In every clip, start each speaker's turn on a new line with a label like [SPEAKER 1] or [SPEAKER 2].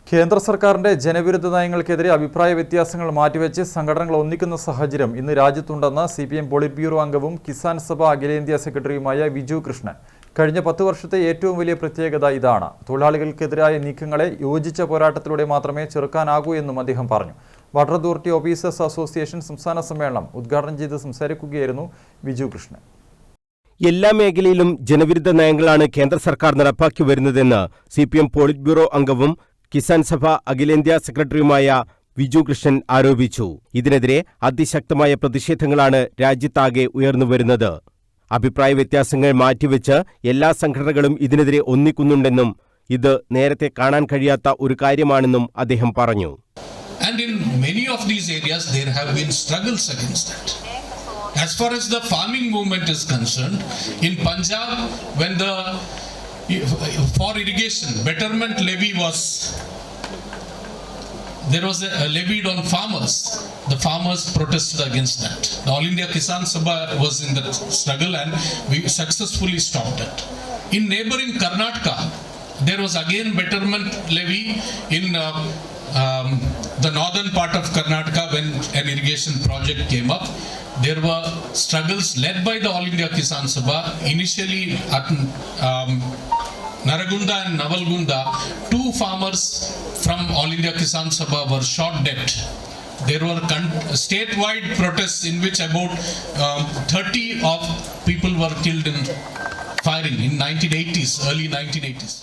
[SPEAKER 1] കേന്ദ്ര സർക്കാരിന്റെ ജനവിരുദ്ധ നയങ്ങൾക്കെതിരെ അഭിപ്രായ വ്യത്യാസങ്ങൾ മാറ്റിവെച്ച് സംഘടനകൾ ഒന്നിക്കുന്ന സാഹചര്യം ഇന്ന് രാജ്യത്തുണ്ടെന്ന് സിപിഎം പോളിറ്റ് ബ്യൂറോ അംഗവും കിസാൻ സഭ അഖിലേന്ത്യാ സെക്രട്ടറിയുമായ വിജു കൃഷ്ണൻ. കഴിഞ്ഞ 10 വർഷത്തെ ഏറ്റവും വലിയ പ്രത്യേകത ഇതാണ്. തൊഴിലാളികൾക്കെതിരായ നീക്കങ്ങളെ യോജിച്ച പോരാട്ടത്തിലൂടെ മാത്രമേ ചെറുക്കാനാകൂ എന്നും അദ്ദേഹം പറഞ്ഞു. വാട്ടർ അതോറിറ്റി ഓഫീസേഴ്സ് അസോസിയേഷൻ സംസ്ഥാന സമ്മേളനം ഉദ്ഘാടനം ചെയ്ത് സംസാരിക്കുകയായിരുന്നു വിജു കൃഷ്ണൻ.
[SPEAKER 2] എല്ലാ മേഖലയിലും ജനവിരുദ്ധ നയങ്ങളാണ് കേന്ദ്ര സർക്കാർ നടപ്പാക്കി വരുന്നതെന്ന് സിപിഎം പോളിറ്റ് ബ്യൂറോ അംഗവും കിസാൻ സഭ അഖിലേന്ത്യാ സെക്രട്ടറിയുമായ വിജു കൃഷ്ണൻ ആരോപിച്ചു. ഇതിനെതിരെ അതിശക്തമായ പ്രതിഷേധങ്ങളാണ് രാജ്യത്താകെ ഉയർന്നുവരുന്നത്. അഭിപ്രായ വ്യത്യാസങ്ങൾ മാറ്റിവെച്ച് എല്ലാ സംഘടനകളും ഇതിനെതിരെ ഒന്നിക്കുന്നുണ്ടെന്നും ഇത് നേരത്തെ കാണാൻ കഴിയാത്ത ഒരു കാര്യമാണെന്നും അദ്ദേഹം പറഞ്ഞു.
[SPEAKER 3] And in many of these areas there have been struggles against that. As far as the farming movement is concerned, in Punjab, when the for irrigation betterment levy was levied on farmers, the farmers protested against that. The All India Kisan Sabha was in the struggle and we successfully stopped it. In neighboring Karnataka, there was again betterment levy in the northern part of Karnataka when an irrigation project came up. There were struggles led by the All India Kisan Sabha. Initially at Naragunda and Navalgunda, 2 farmers from All India Kisan Sabha were shot dead. There were statewide protests in which about 30 of people were killed in firing in 1980s, early 1980s.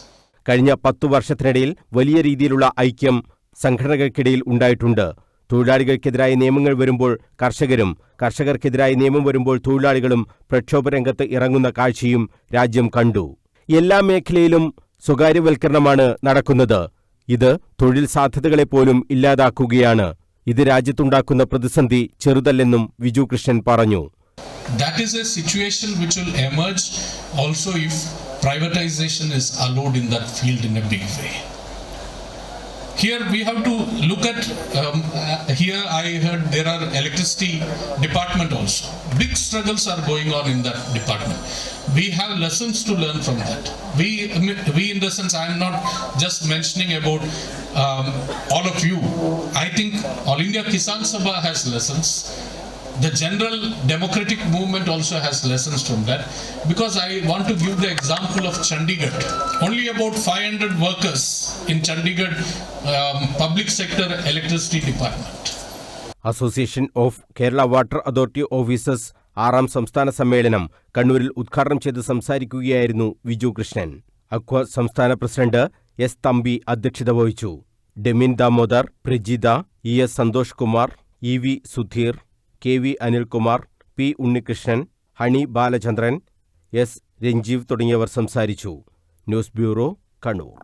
[SPEAKER 2] കഴിഞ്ഞ 10 വർഷത്തിനിടയിൽ വലിയ രീതിയിലുള്ള ഐക്യം സംഘടനകൾക്കിടയിൽ ഉണ്ടായിട്ടുണ്ട്. തൊഴിലാളികൾക്കെതിരായ നിയമങ്ങൾ വരുമ്പോൾ കർഷകരും, കർഷകർക്കെതിരായ നിയമം വരുമ്പോൾ തൊഴിലാളികളും പ്രക്ഷോഭരംഗത്ത് ഇറങ്ങുന്ന കാഴ്ചയും രാജ്യം കണ്ടു. എല്ലാ മേഖലയിലും സ്വകാര്യവൽക്കരണമാണ് നടക്കുന്നത്. ഇത് തൊഴിൽ സാധ്യതകളെപ്പോലും ഇല്ലാതാക്കുകയാണ്. ഇത് രാജ്യത്തുണ്ടാക്കുന്ന പ്രതിസന്ധി ചെറുതല്ലെന്നും വിജു കൃഷ്ണൻ പറഞ്ഞു.
[SPEAKER 3] That is a situation which will emerge also if privatization is allowed in that field in a big way. Here we have to look at, here I heard there are electricity department also. Big struggles are going on in that department. We have lessons to learn from that. We in the sense, I am not just mentioning about all of you. I think All India Kisan Sabha has lessons. The general democratic movement also has lessons from that, because I want to give the example of Chandigarh. Only about 500 workers in Chandigarh public sector electricity department.
[SPEAKER 2] Association of Kerala water authority officers 6ാം സംസ്ഥാന സമ്മേളനം കണ്ണൂരിൽ ഉദ്ഘാടനം ചെയ്ത് സംസാരിക്കുകയായിരുന്നു വിജു കൃഷ്ണൻ. അക്വ സംസ്ഥാന president S Thampi അധ്യക്ഷത വഹിച്ചു. Demin Damodar, Prajitha, S Santhosh Kumar, V Sudheer, K Anilkumar, P Unnikrishnan, Honey Balachandran, S Ranjeev തുടങ്ങിയവർ സംസാരിച്ചു. News bureau, Kannur.